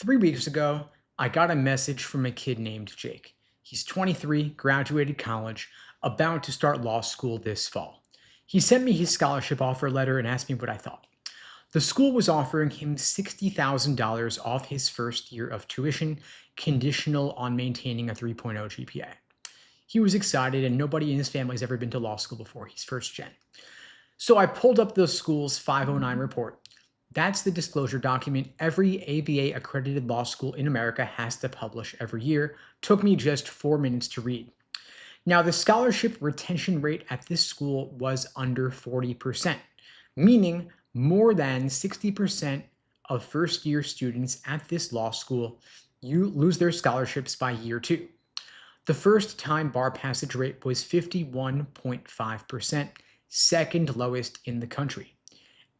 3 weeks ago, I got a message from a kid named Jake. He's 23, graduated college, about to start law school this fall. He sent me his scholarship offer letter and asked me what I thought. The school was offering him $60,000 off his first year of tuition, conditional on maintaining a 3.0 GPA. He was excited, and nobody in his family has ever been to law school before. He's first gen. So I pulled up the school's 509 report. That's the disclosure document every ABA accredited law school in America has to publish every year. Took me just 4 minutes to read. Now, the scholarship retention rate at this school was under 40%, meaning more than 60% of first year students at this law school lose their scholarships by year two. The first time bar passage rate was 51.5%, second lowest in the country.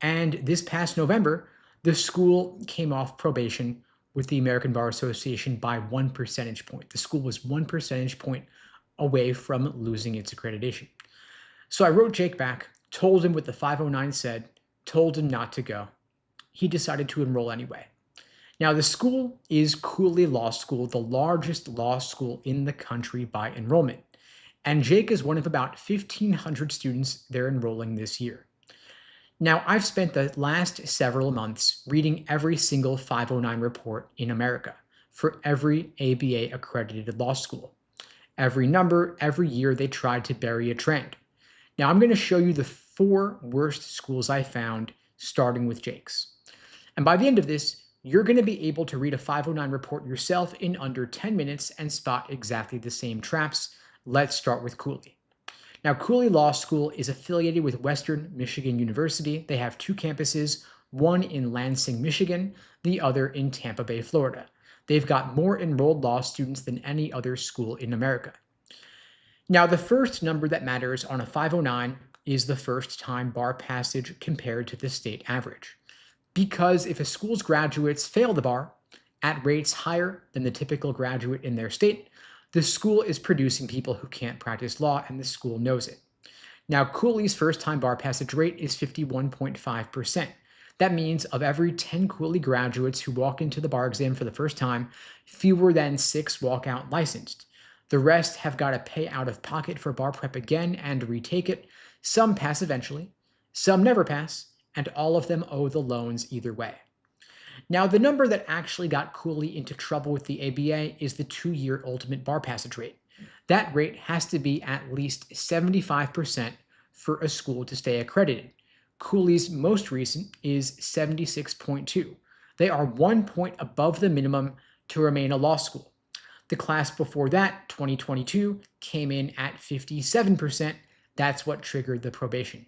And this past November, the school came off probation with the American Bar Association by 1 percentage point. The school was 1 percentage point away from losing its accreditation. So I wrote Jake back, told him what the 509 said, told him not to go. He decided to enroll anyway. Now, the school is Cooley Law School, the largest law school in the country by enrollment. And Jake is one of about 1,500 students they're enrolling this year. Now, I've spent the last several months reading every single 509 report in America for every ABA accredited law school. Every number, every year, they tried to bury a trend. Now, I'm going to show you the 4 worst schools I found, starting with Jake's. And by the end of this, you're going to be able to read a 509 report yourself in under 10 minutes and spot exactly the same traps. Let's start with Cooley. Now, Cooley Law School is affiliated with Western Michigan University. They have 2 campuses, one in Lansing, Michigan, the other in Tampa Bay, Florida. They've got more enrolled law students than any other school in America. Now, the first number that matters on a 509 is the first-time bar passage compared to the state average. Because if a school's graduates fail the bar at rates higher than the typical graduate in their state, the school is producing people who can't practice law, and the school knows it. Now, Cooley's first-time bar passage rate is 51.5%. That means of every 10 Cooley graduates who walk into the bar exam for the first time, fewer than 6 walk out licensed. The rest have got to pay out of pocket for bar prep again and retake it. Some pass eventually, some never pass, and all of them owe the loans either way. Now, the number that actually got Cooley into trouble with the ABA is the 2-year ultimate bar passage rate. That rate has to be at least 75% for a school to stay accredited. Cooley's most recent is 76.2. They are 1 point above the minimum to remain a law school. The class before that, 2022, came in at 57%. That's what triggered the probation.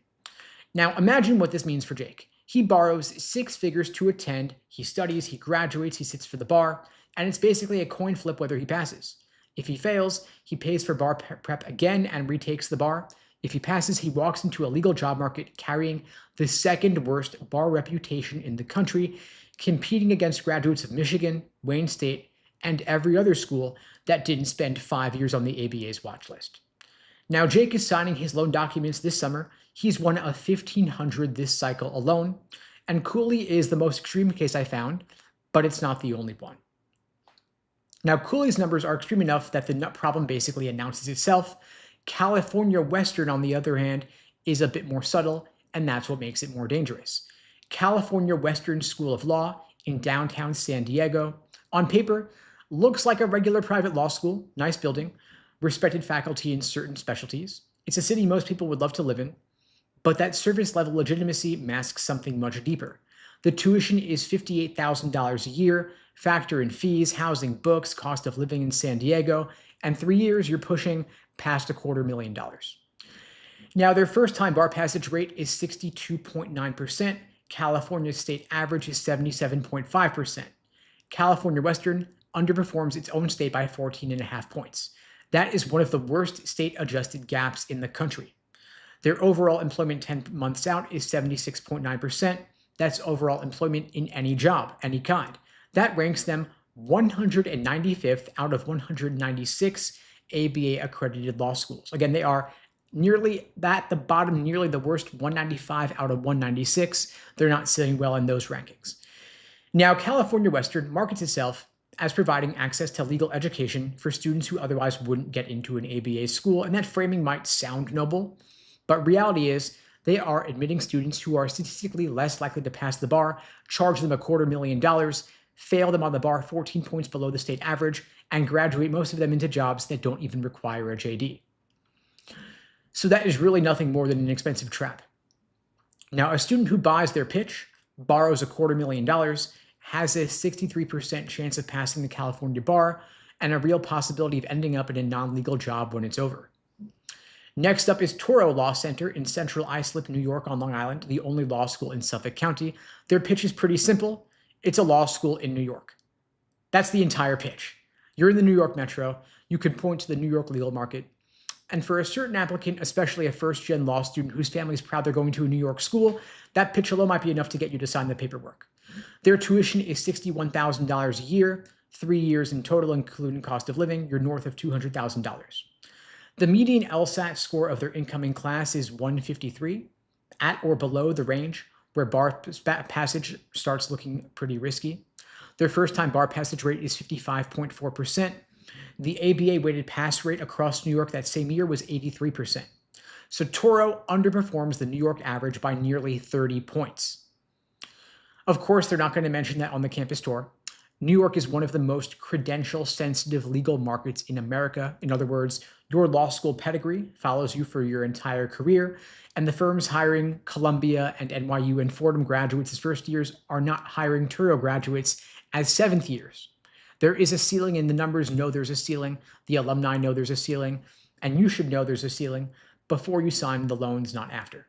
Now, imagine what this means for Jake. He borrows 6 figures to attend, he studies, he graduates, he sits for the bar, and it's basically a coin flip whether he passes. If he fails, he pays for bar prep again and retakes the bar. If he passes, he walks into a legal job market carrying the second worst bar reputation in the country, competing against graduates of Michigan, Wayne State, and every other school that didn't spend 5 years on the ABA's watch list. Now, Jake is signing his loan documents this summer. He's one of 1,500 this cycle alone, and Cooley is the most extreme case I found, but it's not the only one. Now, Cooley's numbers are extreme enough that the problem basically announces itself. California Western, on the other hand, is a bit more subtle, and that's what makes it more dangerous. California Western School of Law in downtown San Diego, on paper, looks like a regular private law school, nice building, respected faculty in certain specialties. It's a city most people would love to live in, but that service level legitimacy masks something much deeper. The tuition is $58,000 a year, factor in fees, housing, books, cost of living in San Diego, and 3 years you're pushing past $250,000. Now, their first-time bar passage rate is 62.9%. California state average is 77.5%. California Western underperforms its own state by 14.5 points. That is one of the worst state-adjusted gaps in the country. Their overall employment 10 months out is 76.9%. That's overall employment in any job, any kind. That ranks them 195th out of 196 ABA accredited law schools. Again, they are nearly at the bottom, nearly the worst, 195 out of 196. They're not sitting well in those rankings. Now, California Western markets itself as providing access to legal education for students who otherwise wouldn't get into an ABA school, and that framing might sound noble, but reality is they are admitting students who are statistically less likely to pass the bar, charge them $250,000, fail them on the bar 14 points below the state average, and graduate most of them into jobs that don't even require a JD. So that is really nothing more than an expensive trap. Now, a student who buys their pitch, borrows $250,000, has a 63% chance of passing the California bar and a real possibility of ending up in a non-legal job when it's over. Next up is Touro Law Center in Central Islip, New York on Long Island, the only law school in Suffolk County. Their pitch is pretty simple. It's a law school in New York. That's the entire pitch. You're in the New York Metro. You can point to the New York legal market. And for a certain applicant, especially a first-gen law student whose family is proud they're going to a New York school, that pitch alone might be enough to get you to sign the paperwork. Their tuition is $61,000 a year, 3 years in total, including cost of living. You're north of $200,000. The median LSAT score of their incoming class is 153, at or below the range where bar passage starts looking pretty risky. Their first-time bar passage rate is 55.4%. The ABA weighted pass rate across New York that same year was 83%. So Touro underperforms the New York average by nearly 30 points. Of course, they're not going to mention that on the campus tour. New York is one of the most credential-sensitive legal markets in America. In other words, your law school pedigree follows you for your entire career, and the firms hiring Columbia and NYU and Fordham graduates as first years are not hiring Touro graduates as seventh years. There is a ceiling, and the numbers know there's a ceiling. The alumni know there's a ceiling, and you should know there's a ceiling before you sign the loans, not after.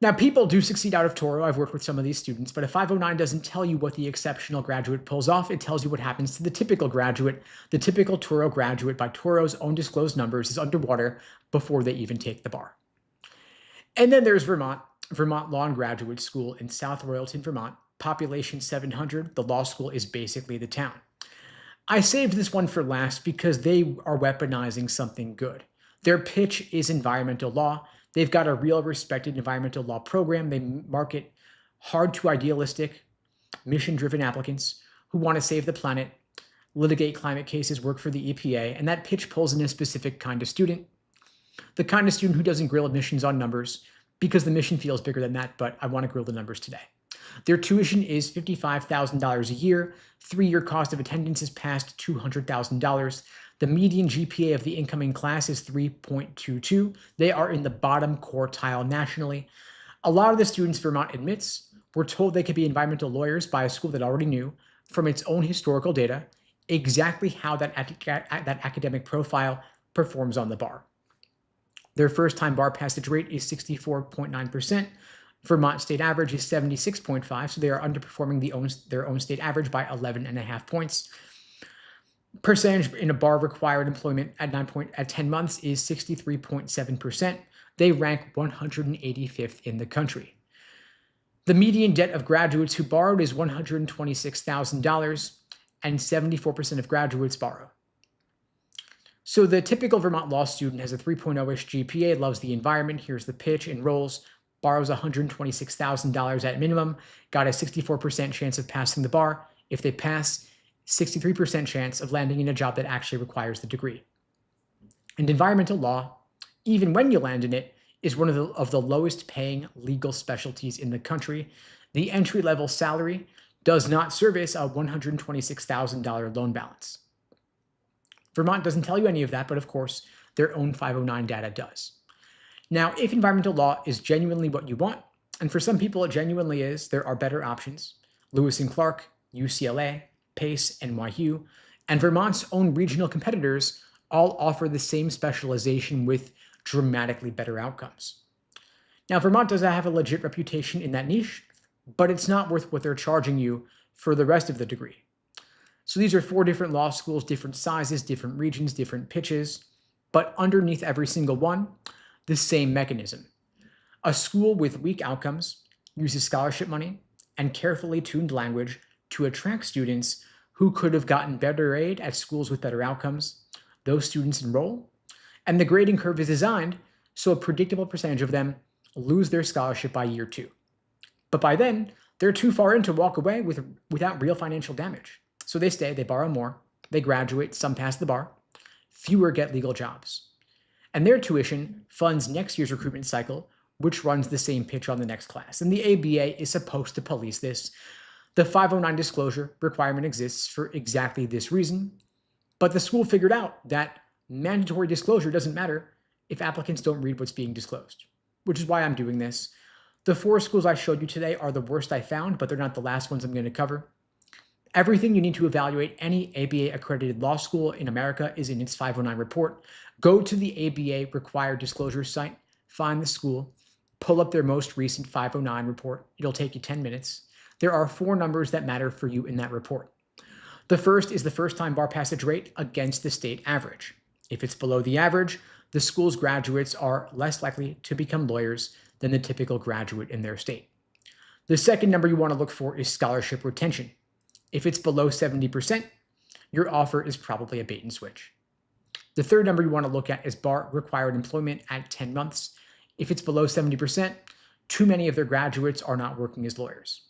Now, people do succeed out of Touro. I've worked with some of these students, but a 509 doesn't tell you what the exceptional graduate pulls off. It tells you what happens to the typical graduate. The typical Touro graduate, by Touro's own disclosed numbers, is underwater before they even take the bar. And then there's Vermont Law and Graduate School in South Royalton, Vermont. Population 700. The law school is basically the town. I saved this one for last because they are weaponizing something good. Their pitch is environmental law. They've got a real respected environmental law program. They market hard to idealistic, mission-driven applicants who want to save the planet, litigate climate cases, work for the EPA, and that pitch pulls in a specific kind of student. The kind of student who doesn't grill admissions on numbers because the mission feels bigger than that, but I want to grill the numbers today. Their tuition is $55,000 a year. 3-year cost of attendance is past $200,000. The median GPA of the incoming class is 3.22. They are in the bottom quartile nationally. A lot of the students Vermont admits were told they could be environmental lawyers by a school that already knew from its own historical data exactly how that academic profile performs on the bar. Their first-time bar passage rate is 64.9%. Vermont state average is 76.5, so they are underperforming their own state average by 11.5 points. Percentage in a bar required employment at 10 months is 63.7%. They rank 185th in the country. The median debt of graduates who borrowed is $126,000, and 74% of graduates borrow. So the typical Vermont law student has a 3.0-ish GPA, loves the environment. Here's the pitch, enrolls, borrows $126,000 at minimum, got a 64% chance of passing the bar. If they pass, 63% chance of landing in a job that actually requires the degree. And environmental law, even when you land in it, is one of the lowest paying legal specialties in the country. The entry-level salary does not service a $126,000 loan balance. Vermont doesn't tell you any of that, but of course, their own 509 data does. Now, if environmental law is genuinely what you want, and for some people it genuinely is, there are better options. Lewis and Clark, UCLA, Pace, NYU, and Vermont's own regional competitors all offer the same specialization with dramatically better outcomes. Now, Vermont does have a legit reputation in that niche, but it's not worth what they're charging you for the rest of the degree. So these are 4 different law schools, different sizes, different regions, different pitches, but underneath every single one, the same mechanism. A school with weak outcomes uses scholarship money and carefully tuned language to attract students who could have gotten better aid at schools with better outcomes. Those students enroll, and the grading curve is designed so a predictable percentage of them lose their scholarship by year 2. But by then, They're too far in to walk away without real financial damage. So they stay, they borrow more, they graduate, some pass the bar, fewer get legal jobs. And their tuition funds next year's recruitment cycle, which runs the same pitch on the next class. And the ABA is supposed to police this. The 509 disclosure requirement exists for exactly this reason. But the school figured out that mandatory disclosure doesn't matter if applicants don't read what's being disclosed, which is why I'm doing this. The 4 schools I showed you today are the worst I found, but they're not the last ones I'm going to cover. Everything you need to evaluate any ABA accredited law school in America is in its 509 report. Go to the ABA required disclosure site, find the school, pull up their most recent 509 report. It'll take you 10 minutes. There are 4 numbers that matter for you in that report. The first is the first-time bar passage rate against the state average. If it's below the average, the school's graduates are less likely to become lawyers than the typical graduate in their state. The second number you want to look for is scholarship retention. If it's below 70%, your offer is probably a bait and switch. The third number you want to look at is bar required employment at 10 months. If it's below 70%, too many of their graduates are not working as lawyers.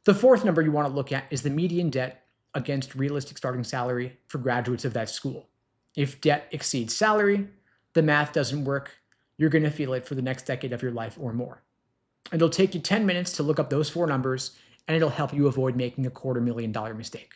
The fourth number you want to look at is the median debt against realistic starting salary for graduates of that school. If debt exceeds salary, the math doesn't work. You're going to feel it for the next decade of your life or more. And it'll take you 10 minutes to look up those 4 numbers, and it'll help you avoid making a $250,000 mistake.